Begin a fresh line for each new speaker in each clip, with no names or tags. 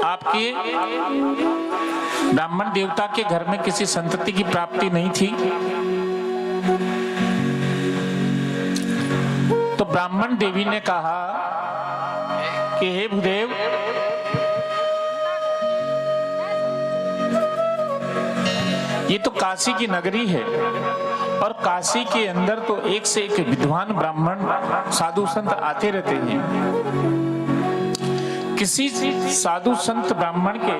आपके ब्राह्मण देवता के घर में किसी संतति की प्राप्ति नहीं थी, तो ब्राह्मण देवी ने कहा कि हे भूदेव, ये तो काशी की नगरी है और काशी के अंदर तो एक से एक विद्वान ब्राह्मण साधु संत आते रहते हैं। किसी साधु संत ब्राह्मण के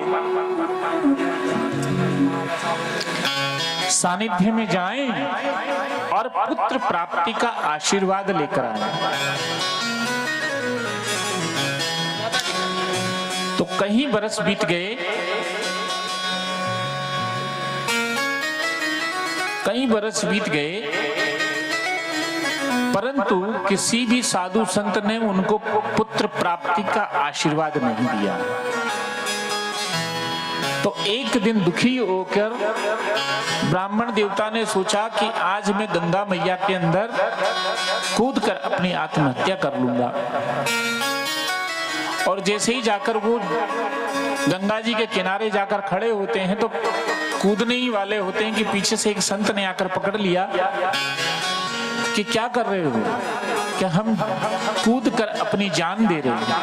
सानिध्य में जाएं और पुत्र प्राप्ति का आशीर्वाद लेकर आए। तो कई बरस बीत गए, परंतु किसी भी साधु संत ने उनको पुत्र प्राप्ति का आशीर्वाद नहीं दिया। तो एक दिन दुखी होकर ब्राह्मण देवता ने सोचा कि आज मैं गंगा मैया के अंदर कूदकर अपनी आत्महत्या कर लूंगा। और जैसे ही जाकर वो गंगा जी के किनारे जाकर खड़े होते हैं तो कूदने ही वाले होते हैं कि पीछे से एक संत ने आकर पकड़ लिया कि क्या कर रहे हो, क्या हम कूद कर अपनी जान दे रहे हैं।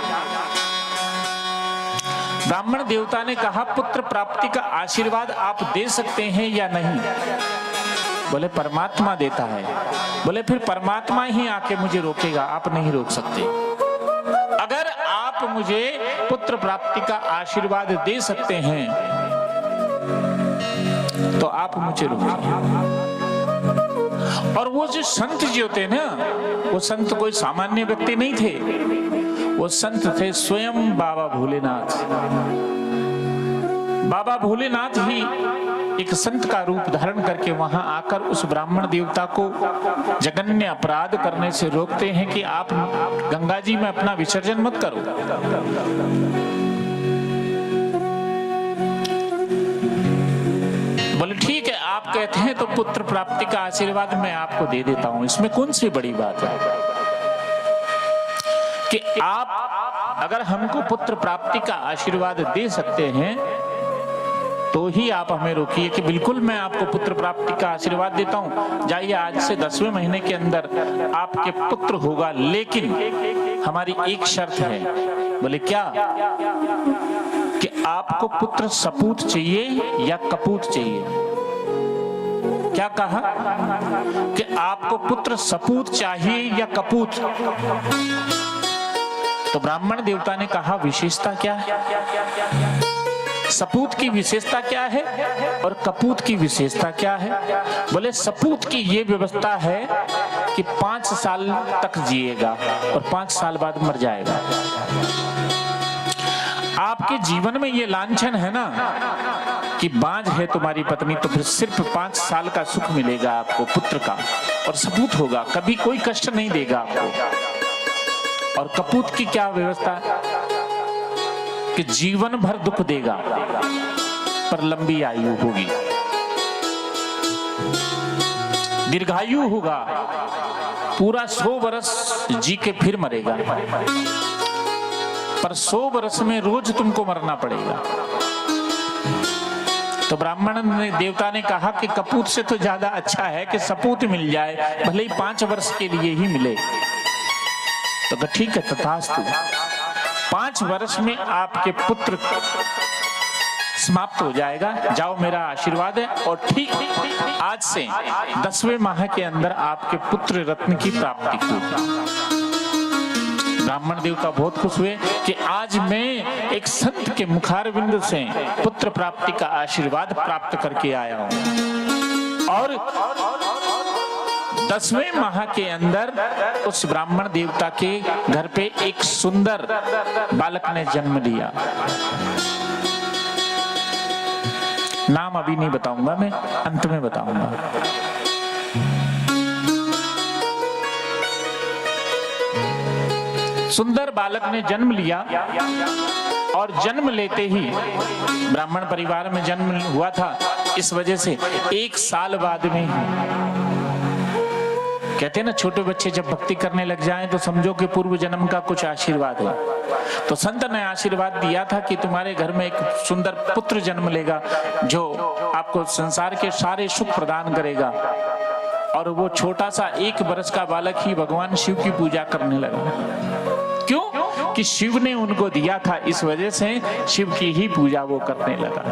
ब्राह्मण देवता ने कहा, पुत्र प्राप्ति का आशीर्वाद आप दे सकते हैं या नहीं? बोले परमात्मा देता है। बोले फिर परमात्मा ही आके मुझे रोकेगा, आप नहीं रोक सकते। अगर आप मुझे पुत्र प्राप्ति का आशीर्वाद दे सकते हैं तो आप मुझे रोकिए। और वो जो संत जी होते हैं ना, वो संत कोई सामान्य व्यक्ति नहीं थे, वो संत थे स्वयं बाबा भोलेनाथ। बाबा भोलेनाथ ही एक संत का रूप धारण करके वहां आकर उस ब्राह्मण देवता को जघन्य अपराध करने से रोकते हैं कि आप गंगा जी में अपना विसर्जन मत करो। बोले ठीक है, आप कहते हैं तो पुत्र प्राप्ति का आशीर्वाद मैं आपको दे देता हूं, इसमें कौन सी बड़ी बात है कि आप अगर हमको पुत्र प्राप्ति का आशीर्वाद दे सकते हैं तो ही आप हमें रोकिए कि बिल्कुल मैं आपको पुत्र प्राप्ति का आशीर्वाद देता हूं। जाइए, आज से 10वें महीने के अंदर आपके पुत्र होगा, लेकिन हमारी एक शर्त है। बोले क्या? कि आपको पुत्र सपूत चाहिए या कपूत चाहिए? क्या कहा? कि आपको पुत्र सपूत चाहिए या कपूत? तो ब्राह्मण देवता ने कहा, विशेषता क्या है? सपूत की विशेषता क्या है और कपूत की विशेषता क्या है? बोले सपूत की ये व्यवस्था है कि 5 साल तक जिएगा और 5 साल बाद मर जाएगा। आपके जीवन में ये लांछन है ना कि बांझ है तुम्हारी पत्नी, तो फिर सिर्फ 5 साल का सुख मिलेगा आपको पुत्र का, और सपूत होगा, कभी कोई कष्ट नहीं देगा आपको। और कपूत की क्या व्यवस्था? कि जीवन भर दुख देगा पर लंबी आयु होगी, दीर्घायु होगा, पूरा 100 वर्ष जी के फिर मरेगा, पर 100 वर्ष में रोज तुमको मरना पड़ेगा। तो ब्राह्मण देवता ने कहा कि कपूत से तो ज्यादा अच्छा है कि सपूत मिल जाए, भले ही 5 वर्ष के लिए ही मिले। तो ठीक है, तथास्तु। 5 वर्ष में आपके पुत्र समाप्त हो जाएगा, जाओ मेरा आशीर्वाद है। और ठीक आज से 10वें माह के अंदर आपके पुत्र रत्न की प्राप्ति होगी। ब्राह्मण देवता बहुत खुश हुए कि आज मैं एक संत के मुखारविंद से पुत्र प्राप्ति का आशीर्वाद प्राप्त करके आया हूं। और 10वें माह के अंदर उस ब्राह्मण देवता के घर पे एक सुंदर बालक ने जन्म लिया। नाम अभी नहीं बताऊंगा, मैं अंत में बताऊंगा। सुंदर बालक ने जन्म लिया और जन्म लेते ही ब्राह्मण परिवार में जन्म हुआ था, इस वजह से 1 साल बाद में कहते हैं ना, छोटे बच्चे जब भक्ति करने लग जाएं तो समझो कि पूर्व जन्म का कुछ आशीर्वाद है। तो संत ने आशीर्वाद दिया था कि तुम्हारे घर में एक सुंदर पुत्र जन्म लेगा जो आपको संसार के सारे सुख प्रदान करेगा। और वो छोटा सा 1 वर्ष का बालक ही भगवान शिव की पूजा करने लगा। क्यों? कि शिव ने उनको दिया था, इस वजह से शिव की ही पूजा वो करने लगा।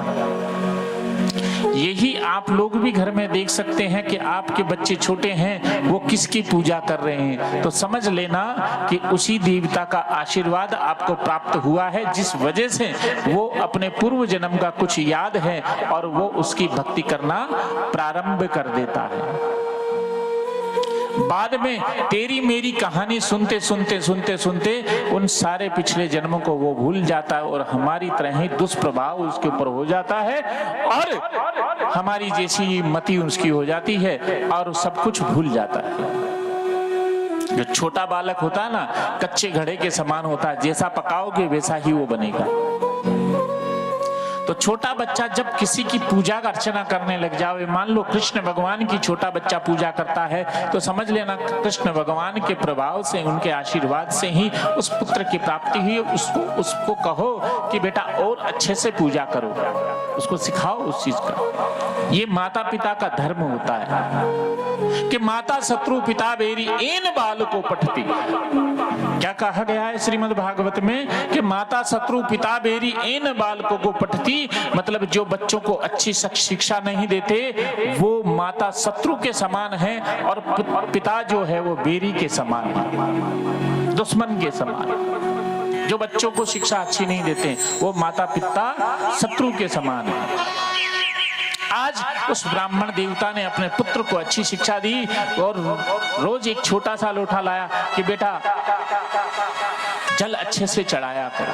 यही आप लोग भी घर में देख सकते हैं कि आपके बच्चे छोटे हैं, वो किसकी पूजा कर रहे हैं, तो समझ लेना कि उसी देवता का आशीर्वाद आपको प्राप्त हुआ है, जिस वजह से वो अपने पूर्व जन्म का कुछ याद है और वो उसकी भक्ति करना प्रारंभ कर देता है। बाद में तेरी मेरी कहानी सुनते सुनते सुनते सुनते उन सारे पिछले जन्मों को वो भूल जाता है और हमारी तरह ही दुष्प्रभाव उसके ऊपर हो जाता है और हमारी जैसी मति उसकी हो जाती है और सब कुछ भूल जाता है। जो छोटा बालक होता है ना, कच्चे घड़े के समान होता है, जैसा पकाओगे वैसा ही वो बनेगा। तो छोटा बच्चा जब किसी की पूजा अर्चना करने लग जाए, मान लो कृष्ण भगवान की छोटा बच्चा पूजा करता है, तो समझ लेना कृष्ण भगवान के प्रभाव से, उनके आशीर्वाद से ही उस पुत्र की प्राप्ति हुई। उसको कहो कि बेटा और अच्छे से पूजा करो, उसको सिखाओ उस चीज का। ये माता पिता का धर्म होता है कि माता शत्रु पिता बेरी एन बाल को पठती। क्या कहा गया है श्रीमद् भागवत में कि माता शत्रु पिता बेरी एन बालकों को पठती, मतलब जो बच्चों को अच्छी शिक्षा नहीं देते वो माता शत्रु के समान है और पिता जो है वो बेरी के समान है, दुश्मन के समान। जो बच्चों को शिक्षा अच्छी नहीं देते वो माता पिता शत्रु के समान है। आज उस ब्राह्मण देवता ने अपने पुत्र को अच्छी शिक्षा दी और रोज एक छोटा सा लोटा लाया कि बेटा जल अच्छे से चढ़ाया करो।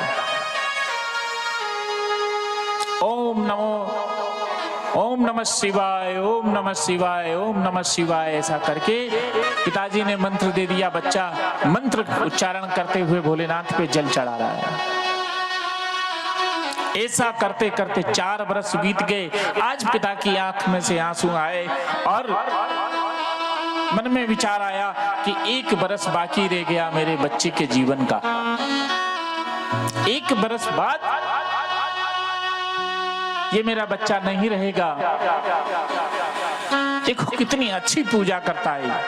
ओम नमः शिवाय, ओम नमः शिवाय, ओम नमः शिवाय, ऐसा करके पिताजी ने मंत्र दे दिया। बच्चा मंत्र उच्चारण करते हुए भोलेनाथ पे जल चढ़ा रहा है। ऐसा करते करते 4 वर्ष बीत गए। आज पिता की आंख में से आंसू आए और मन में विचार आया कि 1 वर्ष बाकी रह गया मेरे बच्चे के जीवन का। 1 वर्ष बाद ये मेरा बच्चा नहीं रहेगा। देखो कितनी अच्छी पूजा करता है,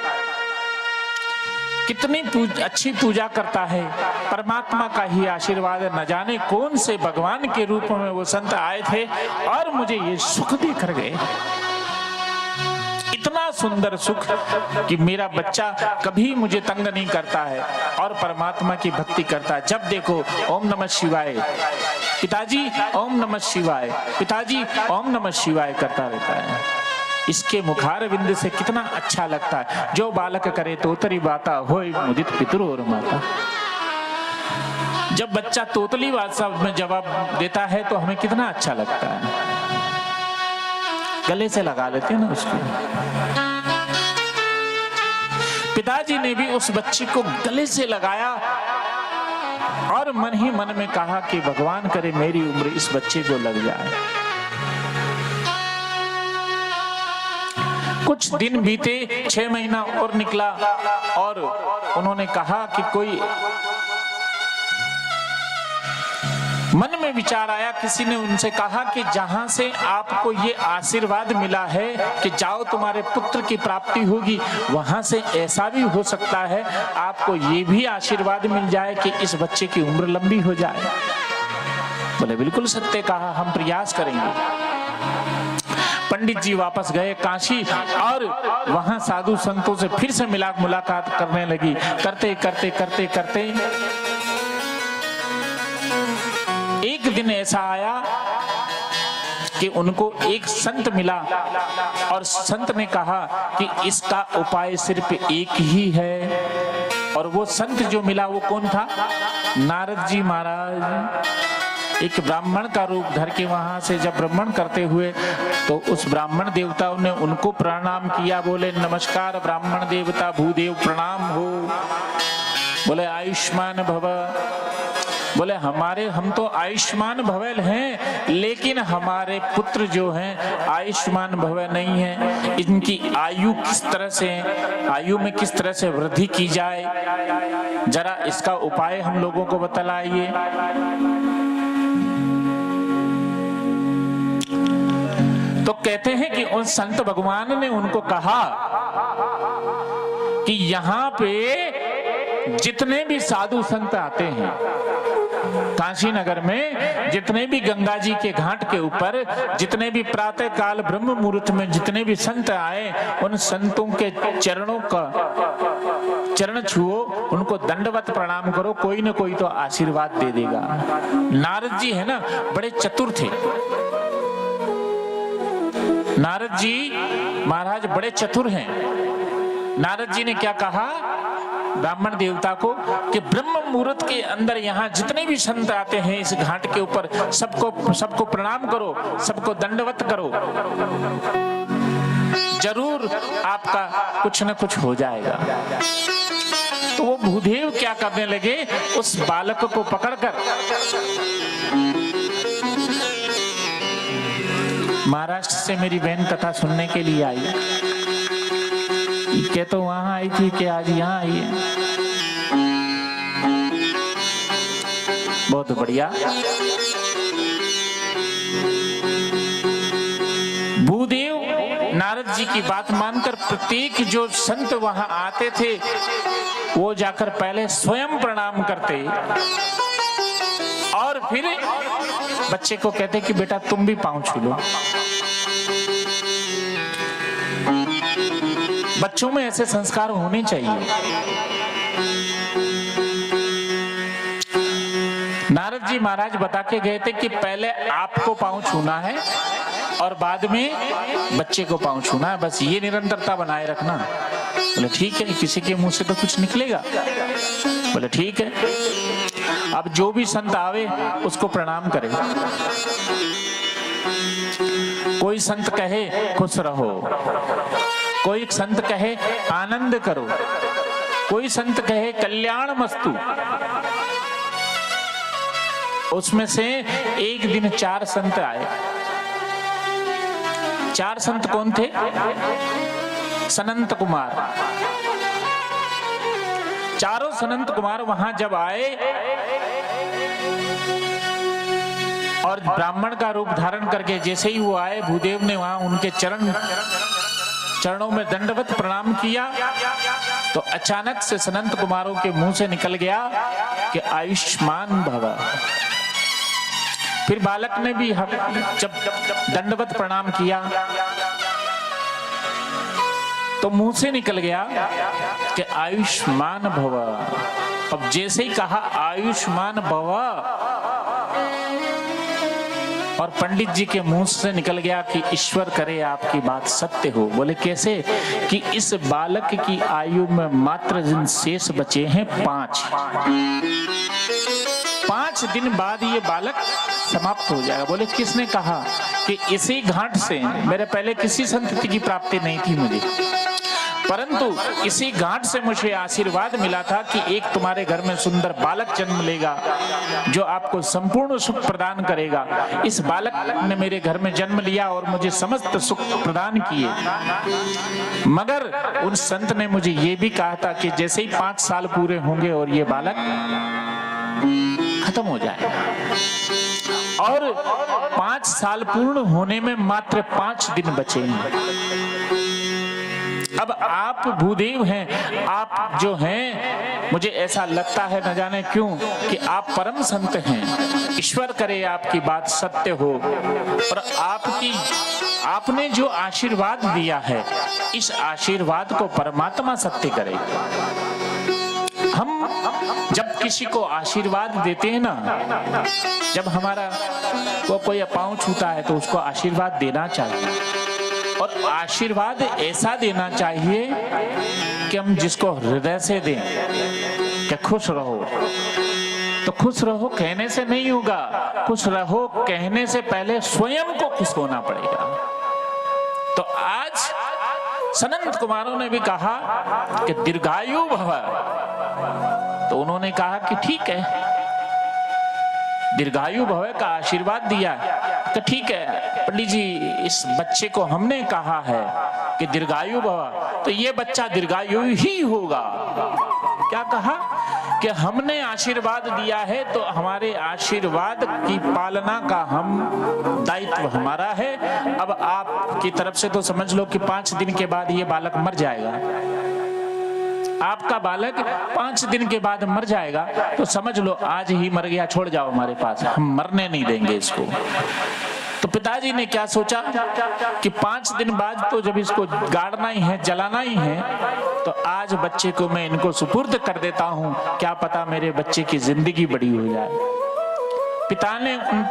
कितनी अच्छी पूजा करता है। परमात्मा का ही आशीर्वाद है। न जाने कौन से भगवान के रूप में वो संत आए थे और मुझे ये सुख देकर गए। इतना सुंदर सुख कि मेरा बच्चा कभी मुझे तंग नहीं करता है और परमात्मा की भक्ति करता है। जब देखो ओम नमः शिवाय, पिताजी ओम नमः शिवाय, पिताजी ओम नमः शिवाय करता रहता है। इसके मुखार बिंद से कितना अच्छा लगता है। जो बालक करे तोतरी बाता होय मुदित पितृ और माता। जब बच्चा तोतली भाषा में जवाब देता है तो हमें कितना अच्छा लगता है। गले से लगा लेते हैं ना उसको। पिताजी ने भी उस बच्चे को गले से लगाया और मन ही मन में कहा कि भगवान करे मेरी उम्र इस बच्चे को लग जाए। कुछ दिन बीते, 6 महीना और निकला और उन्होंने कहा कि कोई मन में विचार आया। किसी ने उनसे कहा कि जहां से आपको ये आशीर्वाद मिला है कि जाओ तुम्हारे पुत्र की प्राप्ति होगी, वहां से ऐसा भी हो सकता है आपको ये भी आशीर्वाद मिल जाए कि इस बच्चे की उम्र लंबी हो जाए। बोले बिल्कुल सत्य कहा, हम प्रयास करेंगे। पंडित जी वापस गए काशी और वहां साधु संतों से फिर से मुलाकात करने लगी। करते करते करते करते एक दिन ऐसा आया कि उनको एक संत मिला और संत ने कहा कि इसका उपाय सिर्फ एक ही है। और वो संत जो मिला वो कौन था? नारद जी महाराज। एक ब्राह्मण का रूप धर के वहां से जब भ्रमण करते हुए तो उस ब्राह्मण देवताओं ने उनको प्रणाम किया। बोले नमस्कार ब्राह्मण देवता, भूदेव प्रणाम हो। बोले आयुष्मान भव। बोले हम तो आयुष्मान भवेल हैं, लेकिन हमारे पुत्र जो हैं आयुष्मान भवेल नहीं है। इनकी आयु में किस तरह से वृद्धि की जाए, जरा इसका उपाय हम लोगों को बतलाइए। तो कहते हैं कि उन संत भगवान ने उनको कहा कि यहाँ पे जितने भी साधु संत आते हैं, काशी नगर में जितने भी गंगा जी के घाट के ऊपर जितने भी प्रातः काल ब्रह्म मुहूर्त में जितने भी संत आए, उन संतों के चरण छुओ, उनको दंडवत प्रणाम करो, कोई न कोई तो आशीर्वाद दे देगा। नारद जी है ना, बड़े चतुर थे। नारद जी महाराज बड़े चतुर हैं। नारद जी ने क्या कहा ब्राह्मण देवता को कि ब्रह्म मुहूर्त के अंदर यहाँ जितने भी संत आते हैं इस घाट के ऊपर सबको प्रणाम करो, सबको दंडवत करो, जरूर आपका कुछ न कुछ हो जाएगा। तो वो भूदेव क्या करने लगे, उस बालक को पकड़कर महाराष्ट्र से मेरी बहन कथा सुनने के लिए आई, क्या तो वहां आई थी कि आज यहाँ आई है। बहुत बढ़िया। भूदेव नारद जी की बात मानकर प्रत्येक जो संत वहां आते थे वो जाकर पहले स्वयं प्रणाम करते और फिर बच्चे को कहते कि बेटा तुम भी पांव छू लो। बच्चों में ऐसे संस्कार होने चाहिए। नारद जी महाराज बता के गए थे कि पहले आपको पांव छूना है और बाद में बच्चे को पांव छूना है, बस ये निरंतरता बनाए रखना। बोले ठीक है, किसी के मुंह से तो कुछ निकलेगा। बोले ठीक है। अब जो भी संत आवे उसको प्रणाम करे। कोई संत कहे खुश रहो, कोई संत कहे आनंद करो, कोई संत कहे कल्याण मस्तु। उसमें से एक दिन 4 संत आए। 4 संत कौन थे? सनंत कुमार। चारों सनंत कुमार वहां जब आए और ब्राह्मण का रूप धारण करके जैसे ही वो आए, भूदेव ने वहां उनके चरणों में दंडवत प्रणाम किया। तो अचानक से सनंत कुमारों के मुंह से निकल गया कि आयुष्मान भव। फिर बालक ने भी जब दंडवत प्रणाम किया तो मुंह से निकल गया कि आयुष्मान भव। अब जैसे ही कहा आयुष्मान भव और पंडित जी के मुंह से निकल गया कि ईश्वर करे आपकी बात सत्य हो। बोले कैसे? कि इस बालक की आयु में मात्र दिन शेष बचे हैं 5। 5 दिन बाद ये बालक समाप्त हो जाएगा। बोले किसने कहा? कि इसी घाट से मेरे पहले किसी संतति की प्राप्ति नहीं थी मुझे, परंतु इसी घाट से मुझे आशीर्वाद मिला था कि एक तुम्हारे घर में सुंदर बालक जन्म लेगा जो आपको संपूर्ण सुख प्रदान करेगा। इस बालक ने मेरे घर में जन्म लिया और मुझे समस्त सुख प्रदान किए। मगर उन संत ने मुझे ये भी कहा था कि जैसे ही 5 साल पूरे होंगे और ये बालक खत्म हो जाएगा। और 5 साल पूर्ण होने में मात्र 5 दिन बचे हैं। अब आप भूदेव हैं, आप जो हैं, मुझे ऐसा लगता है न जाने क्यों कि आप परम संत हैं। ईश्वर करे आपकी बात सत्य हो और आपने जो आशीर्वाद दिया है इस आशीर्वाद को परमात्मा सत्य करे। हम जब किसी को आशीर्वाद देते हैं ना, जब हमारा कोई पांव छूता है तो उसको आशीर्वाद देना चाहिए और आशीर्वाद ऐसा देना चाहिए कि हम जिसको हृदय से दें कि खुश रहो। तो खुश रहो कहने से नहीं होगा, खुश रहो कहने से पहले स्वयं को खुश होना पड़ेगा। तो आज सनंत कुमारों ने भी कहा कि दीर्घायु भव। तो उन्होंने कहा कि ठीक है, दीर्घायु भव का आशीर्वाद दिया। तो ठीक है पंडित जी, इस बच्चे को हमने कहा है कि दीर्घायु भव, तो ये बच्चा दीर्घायु ही होगा। क्या कहा कि हमने आशीर्वाद दिया है तो हमारे आशीर्वाद की पालना का हम दायित्व हमारा है। अब आपकी तरफ से तो समझ लो कि 5 दिन के बाद ये बालक मर जाएगा। आपका बालक 5 दिन के बाद मर जाएगा, तो समझ लो आज ही मर गया, छोड़ जाओ हमारे पास, हम मरने नहीं देंगे इसको। तो पिताजी ने क्या सोचा कि 5 दिन बाद तो जब इसको गाड़ना ही है, जलाना ही है, तो आज बच्चे को मैं इनको सुपुर्द कर देता हूं, क्या पता मेरे बच्चे की जिंदगी बड़ी हो जाए। पिता ने उन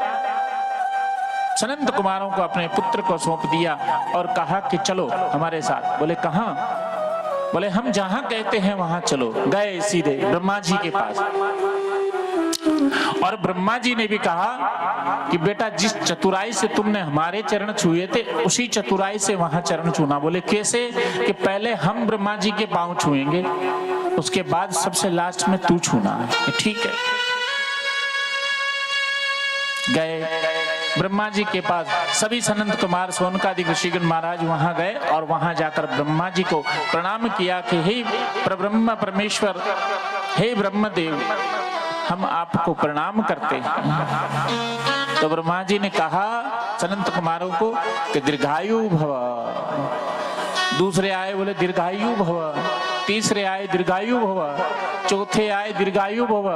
सनंत कुमारों को अपने पुत्र को सौंप दिया और कहा कि चलो हमारे साथ। बोले कहां? बोले हम जहां कहते हैं वहां चलो। गए सीधे ब्रह्मा जी के पास, और ब्रह्मा जी ने भी कहा कि बेटा जिस चतुराई से तुमने हमारे चरण छुए थे उसी चतुराई से वहां चरण छूना। बोले कैसे? कि पहले हम ब्रह्मा जी के पांव छुएंगे, उसके बाद सबसे लास्ट में तू छूना है। ठीक है। गए ब्रह्मा जी के पास, सभी सनंत कुमार सोनकादि ऋषिगण महाराज वहां गए और वहां जाकर ब्रह्मा जी को प्रणाम किया कि हे परब्रह्म परमेश्वर, हे ब्रह्मदेव, हम आपको प्रणाम करते हैं। तो ब्रह्मा जी ने कहा सनंत कुमारों को कि दीर्घायु भव। दूसरे आए बोले दीर्घायु भव, तीसरे आए दीर्घायु भव, चौथे आए दीर्घायु भव,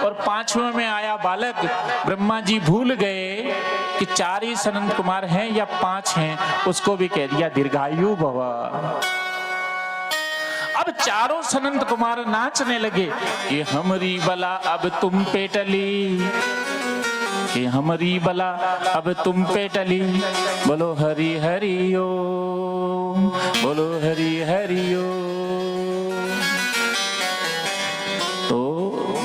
और 5वें में आया बालक। ब्रह्मा जी भूल गए कि 4 ही सनंत कुमार हैं या 5 हैं, उसको भी कह दिया दीर्घायु भव। अब चारों सनंत कुमार नाचने लगे कि हमारी बला अब तुम पे टली, कि हमारी बला अब तुम पे टली। बोलो हरि हरि ओम, बोलो हरि हरि ओम। तो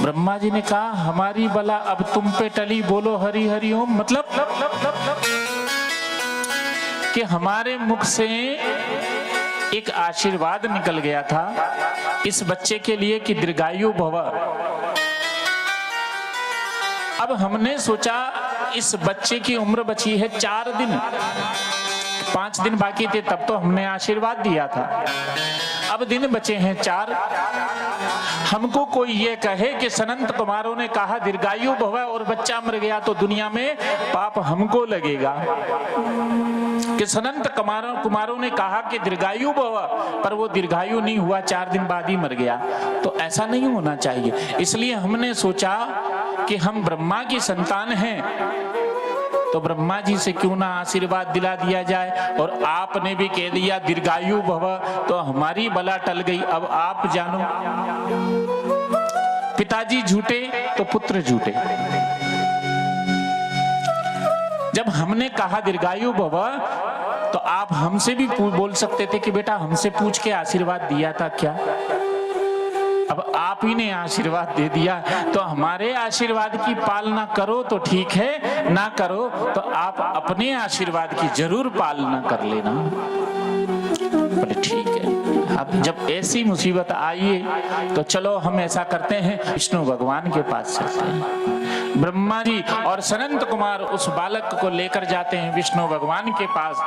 ब्रह्मा जी ने कहा हमारी बला अब तुम पे टली, बोलो हरि हरि ओम, मतलब कि हमारे मुख से एक आशीर्वाद निकल गया था इस बच्चे के लिए कि दीर्घायु भव। अब हमने सोचा इस बच्चे की उम्र बची है 4 दिन, 5 दिन बाकी थे तब तो हमने आशीर्वाद दिया था, अब दिन बचे हैं 4। हमको कोई ये कहे कि सनंत कुमारों ने कहा दीर्घायु भव और बच्चा मर गया, तो दुनिया में पाप हमको लगेगा। कि सनंत कुमारों ने कहा कि दीर्घायु भव, पर वो दीर्घायु नहीं हुआ, 4 दिन बाद ही मर गया। तो ऐसा नहीं होना चाहिए। इसलिए हमने सोचा कि हम ब्रह्मा की संतान हैं, तो ब्रह्मा जी से क्यों ना आशीर्वाद दिला दिया जाए। और आपने भी कह दिया दीर्घायु भव, तो हमारी बला टल गई। अब आप जानो, पिताजी झूठे तो पुत्र झूठे। जब हमने कहा दीर्घायु भव, तो आप हमसे भी बोल सकते थे कि बेटा हमसे पूछ के आशीर्वाद दिया था क्या। अब आप ही ने आशीर्वाद दे दिया, तो हमारे आशीर्वाद की पालना करो तो ठीक है, ना करो तो आप अपने आशीर्वाद की जरूर पालना कर लेना। बोले ठीक है। अब जब ऐसी मुसीबत आई है तो चलो हम ऐसा करते हैं, विष्णु भगवान के पास चलते हैं। ब्रह्मा जी और सनंत कुमार उस बालक को लेकर जाते हैं विष्णु भगवान के पास।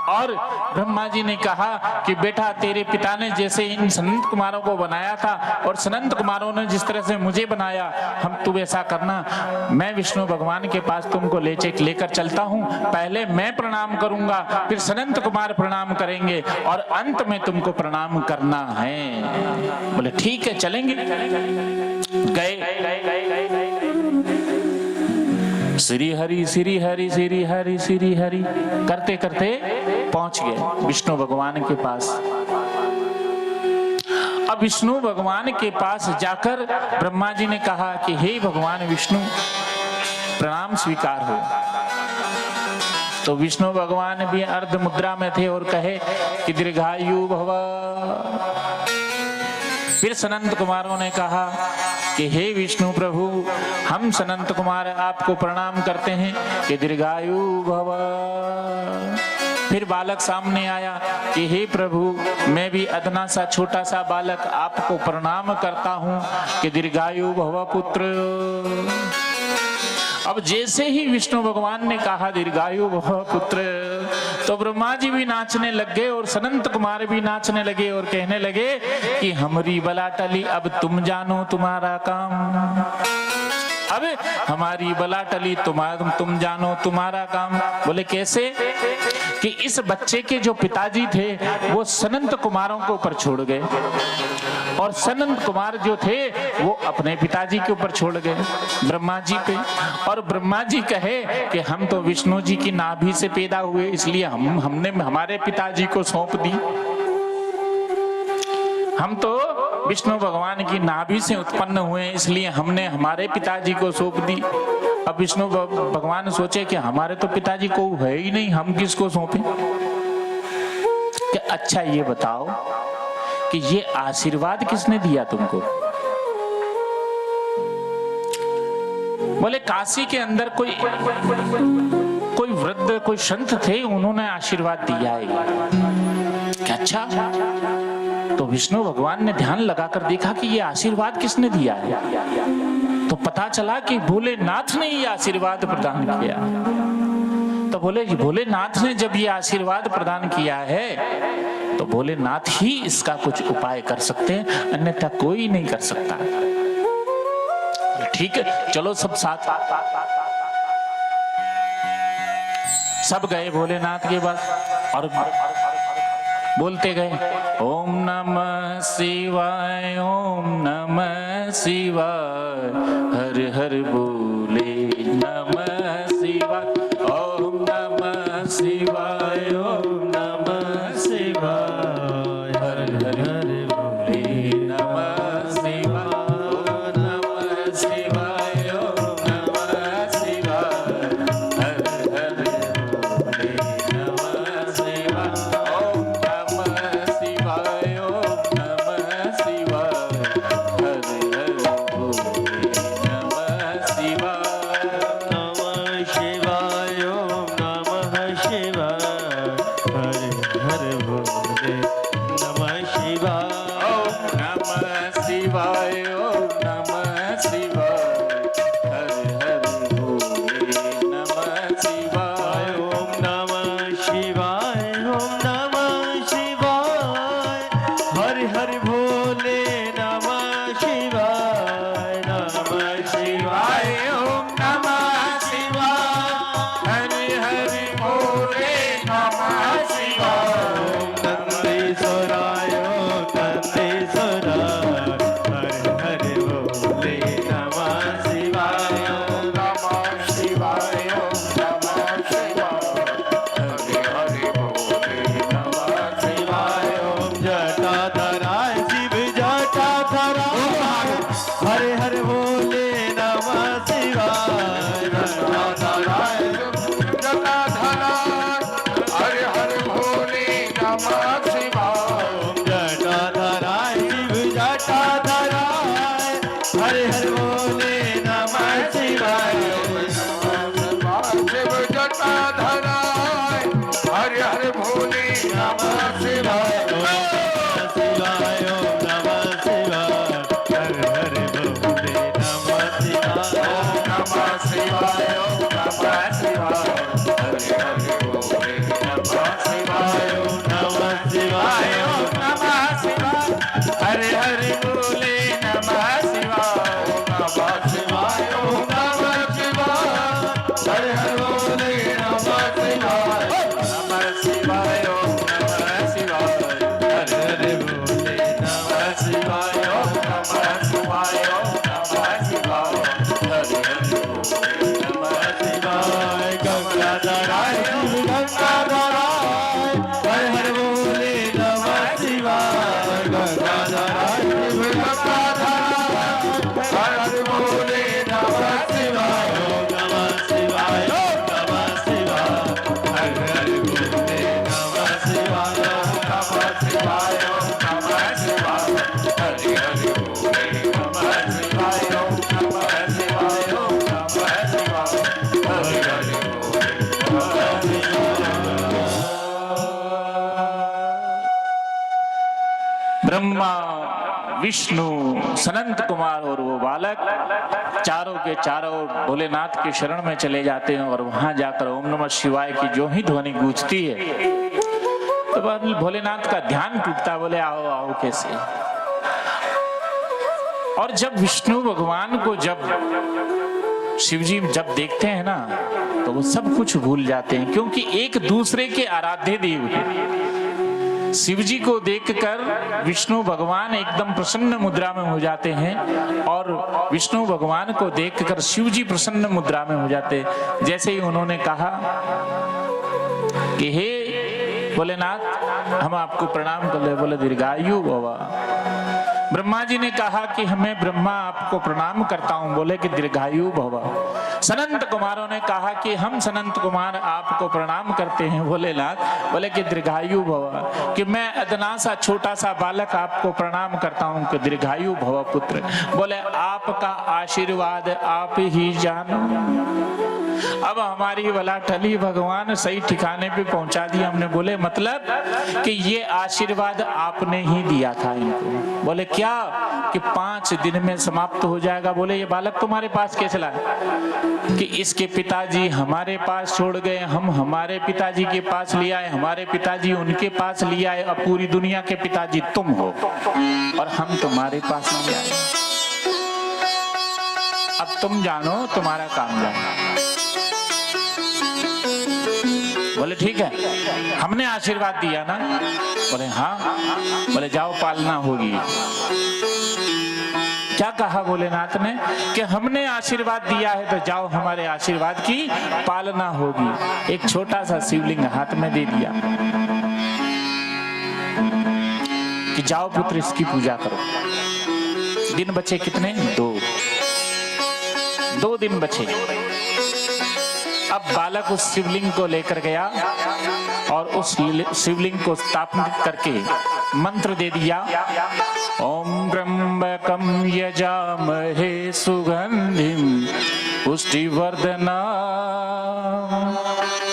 और ब्रह्मा जी ने कहा कि बेटा तेरे पिता ने जैसे इन सनंत कुमारों को बनाया था और सनंत कुमारों ने जिस तरह से मुझे बनाया, हम तू ऐसा करना, मैं विष्णु भगवान के पास तुमको लेकर चलता हूँ। पहले मैं प्रणाम करूंगा, फिर सनंत कुमार प्रणाम करेंगे और अंत में तुमको प्रणाम करना है। बोले ठीक है चलेंगे। गए श्री हरि श्री हरि श्री हरि श्री हरि करते करते पहुंच गए विष्णु भगवान के पास। अब विष्णु भगवान के पास जाकर ब्रह्मा जी ने कहा कि हे भगवान विष्णु, प्रणाम स्वीकार हो। तो विष्णु भगवान भी अर्ध मुद्रा में थे और कहे कि दीर्घायु भव। फिर सनंत कुमारों ने कहा कि हे विष्णु प्रभु, हम सनंत कुमार आपको प्रणाम करते हैं कि दीर्घायु भव। फिर बालक सामने आया कि हे प्रभु, मैं भी अदना सा छोटा सा बालक आपको प्रणाम करता हूं कि दीर्घायु भव पुत्र। अब जैसे ही विष्णु भगवान ने कहा दीर्घायु भव पुत्र, तो ब्रह्मा जी भी नाचने लग गए और सनंत कुमार भी नाचने लगे और कहने लगे कि हमारी बला टली, अब तुम जानो तुम्हारा काम। अब हमारी बला टली, तुम जानो तुम्हारा काम। बोले कैसे? कि इस बच्चे के जो पिताजी थे वो सनंत कुमारों को ऊपर छोड़ गए, और सनंत कुमार जो थे वो अपने पिताजी के ऊपर छोड़ गए, ब्रह्मा जी पे। और ब्रह्मा जी कहे कि हम तो विष्णु जी की नाभि से पैदा हुए, इसलिए हमने हमारे पिताजी को सौंप दी। हम तो विष्णु भगवान की नाभि से उत्पन्न हुए, इसलिए हमने हमारे पिताजी को सौंप दी। अब विष्णु भगवान सोचे कि हमारे तो पिताजी को है ही नहीं, हम किसको सौंपे? कि अच्छा ये बताओ कि ये आशीर्वाद किसने दिया तुमको? बोले काशी के अंदर कोई वृद्ध, कोई संत थे, उन्होंने आशीर्वाद दिया है। क्या? अच्छा। तो विष्णु भगवान ने ध्यान लगाकर देखा कि ये आशीर्वाद किसने दिया है, तो पता चला कि भोलेनाथ ने ये आशीर्वाद प्रदान किया। तो बोले भोलेनाथ ने जब ये आशीर्वाद प्रदान किया है तो भोलेनाथ ही इसका कुछ उपाय कर सकते हैं, अन्यथा कोई नहीं कर सकता। ठीक है, चलो सब साथ। सब गए भोलेनाथ के पास और बोलते गए, ओम नमः शिवाय, ओम नमः शिवाय, हर हर बोले नमः शिवाय, ओम नमः शिवाय, ओम नमः शिवाय, हर हर बोले नमः शिवाय, नमः शिवाय, ओम नमः शिवाय, हर हर बोले नमः शिवाय, ओम नमः शिवाय, ओम नमः शिवाय, हर हर बोले नमः शिवाय,
नमः शिवाय, ओम नमः शिवाय, हर हर बोले नमः शिवाय,
ओम नमः शिवाय, ओम नमः शिवाय, हर हर बोले नमः शिवाय,
ओम नमः शिवाय, ओम नमः शिवाय, हर हर भोले नमः शिवाय, नमः शिवाय,
ओम नमः शिवाय, हर हर बोले नमः शिवाय,
ओम नंदीश्वराय, ओम नंदीश्वराय, हर हर भोले नमः शिवाय,
नमः शिवाय, ओम नमः शिवाय, हर हर बोले नमः शिवाय,
ओम जटाधराय शिव जटाधराय, हर हर भोले नमः शिवाय,
जटाधराय हर हर भोले नमः शिवाय,
ओम जटाधराय शिव जटाधराय, हर हर भोले नमः शिवाय,
शिव जटाधराय हर हर भोले नमः शिवाय,
शिवाय, ओम नमः शिवाय, हर हर भोले नमः शिवाय,
नमः शिवाय, ओम नमः शिवाय, हर हर भोले नमः शिवाय,
ओम नमः शिवाय,
ओम नमः शिवाय, हर हर भोले नमः शिवाय, नमः शिवाय, ओम नमः शिवाय, हर हर भोले नमः शिवाय, नमः शिवाय, ओम नमः शिवाय, हर हर भोले नमः शिवाय, ओम नमः शिवाय, ओम नमः शिवाय, हर हर भोले नमः शिवाय,
गंगाधराय शिव गंगाधराय, हर हर भोले नमः शिवाय, गंगाधराय शिव गंगाधराय,
हर हर भोले नमः शिवाय,
ओम नमः शिवाय, ओम नमः शिवाय, हर हर भोले नमः शिवाय,
नमः शिवाय, ओम नमः शिवाय, हरि हरि बोले नमः शिवाय, ओम नमः शिवाय, ओम नमः शिवाय, हरि हरि बोले नमः शिवाय। विष्णु, सनंत कुमार और वो बालक चारों के चारों भोलेनाथ के शरण में चले जाते हैं और वहां जाकर ओम नमः शिवाय की जो ही ध्वनि गूंजती है तो भोलेनाथ का ध्यान टूटता, बोले आओ आओ कैसे। और जब विष्णु भगवान को जब शिवजी जब देखते हैं ना तो वो सब कुछ भूल जाते हैं, क्योंकि एक दूसरे के आराध्य देव हैं। शिवजी को देखकर विष्णु भगवान एकदम प्रसन्न मुद्रा में हो जाते हैं और विष्णु भगवान को देखकर शिवजी प्रसन्न मुद्रा में हो जाते हैं। जैसे ही उन्होंने कहा कि हे भोलेनाथ हम आपको प्रणाम कर ले, बोले दीर्घायु बाबा। ब्रह्मा जी ने कहा कि हमें ब्रह्मा आपको प्रणाम करता हूं, बोले कि दीर्घायु भव। सनंत कुमारों ने कहा कि हम सनंत कुमार आपको प्रणाम करते हैं भोलेनाथ, बोले कि दीर्घायु भव। कि मैं अदना सा छोटा सा बालक आपको प्रणाम करता हूं कि दीर्घायु भव पुत्र, बोले आपका आशीर्वाद आप ही जानो। अब हमारी वाला टली भगवान सही ठिकाने पे पहुंचा दिया हमने। बोले मतलब कि ये आशीर्वाद आपने ही दिया था इनको। बोले क्या? कि 5 दिन में समाप्त हो जाएगा। बोले ये बालक तुम्हारे पास कैसे लाए? कि इसके पिताजी हमारे पास छोड़ गए, हम हमारे पिताजी के पास ले आए, हमारे पिताजी उनके पास ले आए, अब पूरी दुनिया के पिताजी तुम हो और हम तुम्हारे पास ले आए। अब तुम जानो, तुम्हारा काम जानो। बोले ठीक है, हमने आशीर्वाद दिया ना? बोले हाँ। बोले जाओ पालना होगी। क्या कहा भोलेनाथ ने? कि हमने आशीर्वाद दिया है तो जाओ हमारे आशीर्वाद की पालना होगी। एक छोटा सा शिवलिंग हाथ में दे दिया कि जाओ पुत्र इसकी पूजा करो। दिन बचे कितने? 2 दिन बचे। अब बालक उस शिवलिंग को लेकर गया और उस शिवलिंग को स्थापित करके मंत्र दे दिया, ओम त्र्यंबकम यजामहे सुगंधिम पुष्टिवर्धना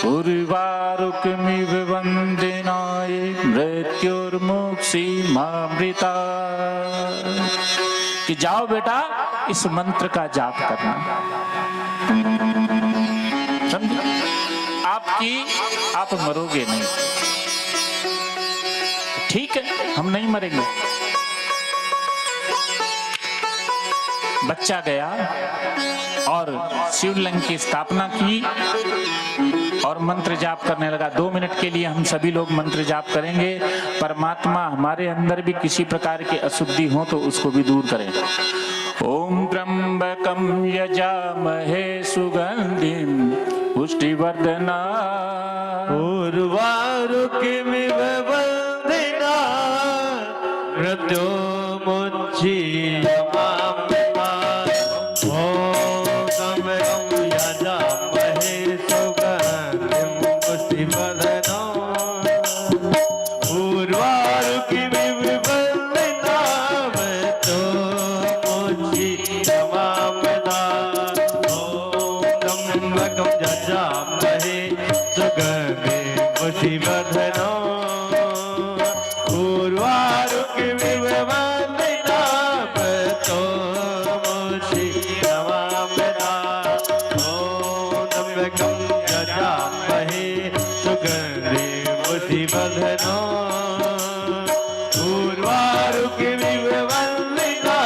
उर्वारुकमिव वंदनाय मृत्युर्मुक्षीमामृता। कि जाओ बेटा इस मंत्र का जाप करना। समझे? आप मरोगे नहीं। ठीक है, हम नहीं मरेंगे। बच्चा गया और शिवलिंग की स्थापना की और मंत्र जाप करने लगा। 2 मिनट के लिए हम सभी लोग मंत्र जाप करेंगे। परमात्मा हमारे अंदर भी किसी प्रकार की अशुद्धि हो तो उसको भी दूर करें। ओम त्र्यंबकम यजामहे सुगंधिम पुष्टिवर्धना
उर्वारुकमिव वंदना मृत्युर्मुक्षीमामृता। ओम त्र्यंबकम यजामहे सुगंधिम पुष्टिवर्धना उर्वारुकमिव वंदना मृत्युर्मुक्षीमामृता। ओम त्र्यंबकम यजामहे सुगंधिम पुष्टिवर्धना उर्वारुकमिव वंदना मृत्युर्मुक्षीमामृता। ओम त्र्यंबकम यजामहे सुगंधिम पुष्टिवर्धना उर्वारुकमिव वंदना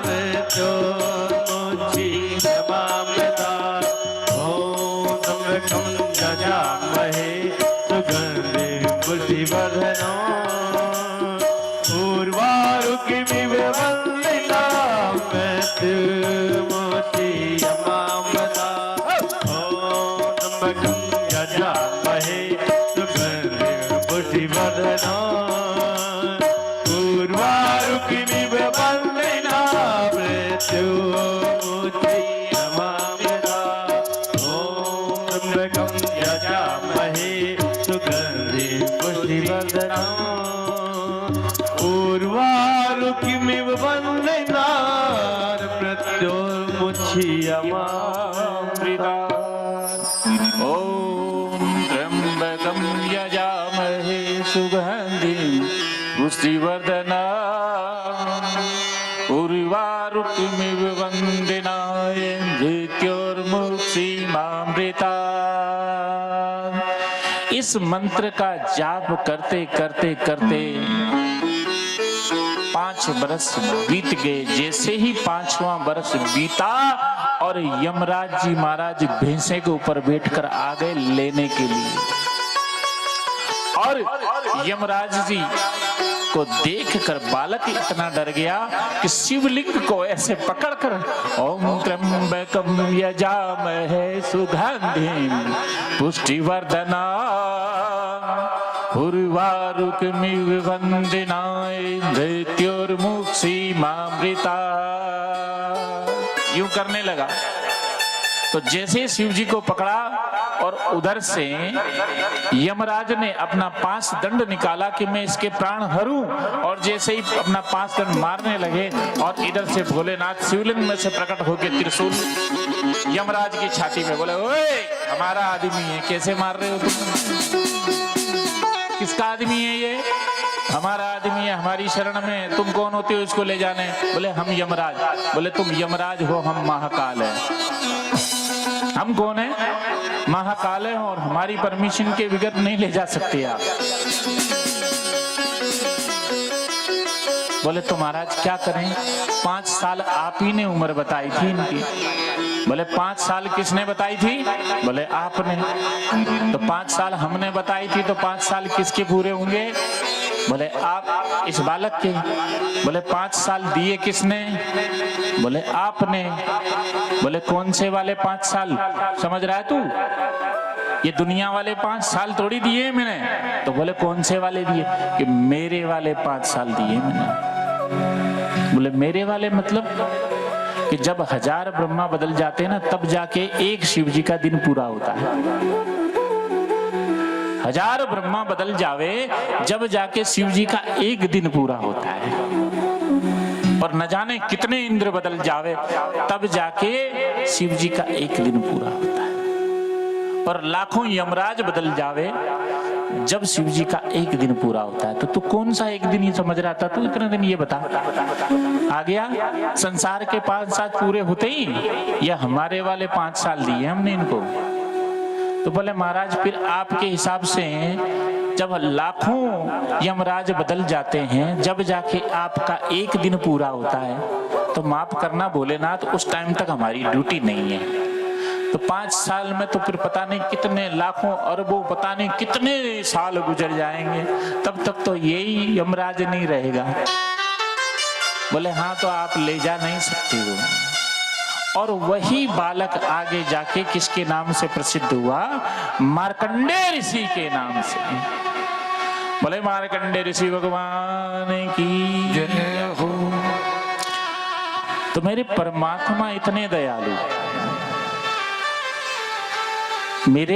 मृत्युर्मुक्षीमामृता। ओम त्र्यंबकम यजामहे सुगंधिम पुष्टिवर्धना उर्वारुकमिव वंदना मृत्युर्मुक्षीमामृता। ओम त्र्यंबकम यजामहे सुगंधिम पुष्टिवर्धना उर्वारुकमिव वंदना मृत्युर्मुक्षीमामृता। ओम त्र्यंबकम यजामहे सुगंधिम पुष्टिवर्धना उर्वारुकमिव वंदना मृत्युर्मुक्षीमामृता।
ओम त्र्यंबकम यजामहे सुगंधिम पुष्टिवर्धना इस मंत्र का जाप करते करते करते 5 बरस बीत गए। जैसे ही 5वां बरस बीता और यमराज जी महाराज भैंसे के ऊपर बैठकर आ गए लेने के लिए। और यमराज जी को देखकर बालक इतना डर गया कि शिवलिंग को ऐसे पकड़कर ओम त्र्यंबकम यजामहे सुगंधिं पुष्टिवर्धना उर्वारुकमिव वंदनाय मृत्युर्मुक्षीमामृता। यूं करने लगा। तो जैसे शिव जी को पकड़ा और उधर से यमराज ने अपना 5 दंड निकाला कि मैं इसके प्राण हरूं, और जैसे ही अपना 5 दंड मारने लगे और इधर से भोलेनाथ शिवलिंग में से प्रकट होकर त्रिशूल यमराज की छाती में बोले, ओए हमारा आदमी है, कैसे मार रहे हो तुम? किसका आदमी है ये? हमारा आदमी है, हमारी शरण में, तुम कौन होते हो इसको ले जाने? बोले हम यमराज। बोले तुम यमराज हो, हम महाकाल है। हम कौन है? महाकाल है, और हमारी परमिशन के बगैर नहीं ले जा सकते आप। बोले तो महाराज क्या करें? 5 साल आप ही ने उम्र बताई थी इनकी। बोले 5 साल किसने बताई थी? बोले आपने। तो 5 साल हमने बताई थी, तो 5 साल किसके पूरे होंगे? बोले आप इस बालक के। बोले 5 साल दिए किसने? बोले आपने। बोले कौन से वाले 5 साल? समझ रहा है तू? ये दुनिया वाले 5 साल थोड़ी दिए मैंने। तो बोले कौन से वाले दिए? कि मेरे वाले 5 साल दिए मैंने। बोले मेरे वाले मतलब कि जब 1000 ब्रह्मा बदल जाते हैं ना, तब जाके एक शिव जी का दिन पूरा होता है। 1000 ब्रह्मा बदल जावे, जब जाके शिव जी का एक दिन पूरा होता है। और न जाने कितने इंद्र बदल जावे, तब जाके शिव जी का एक दिन पूरा होता है। और लाखों यमराज बदल जावे, जब शिव जी का एक दिन पूरा होता है। तो तू कौन सा एक दिन ये समझ रहा था? तू इतना दिन ये बता। आ गया संसार के 5 साल पूरे होते ही, या हमारे वाले 5 साल दिए हमने इनको? तो बोले महाराज फिर आपके हिसाब से जब लाखों यमराज बदल जाते हैं, जब जाके आपका एक दिन पूरा होता है, तो माफ करना भोलेनाथ, उस टाइम तक हमारी ड्यूटी नहीं है। तो 5 साल में तो फिर पता नहीं कितने लाखों अरबों, पता नहीं कितने साल गुजर जाएंगे, तब तक तो यही यमराज नहीं रहेगा। बोले हाँ, तो आप ले जा नहीं सकते हो। और वही बालक आगे जाके किसके नाम से प्रसिद्ध हुआ? मार्कंडेय ऋषि के नाम से। बोले मार्कंडेय ऋषि भगवान की जय हो। तो मेरे परमात्मा इतने दयालु, मेरे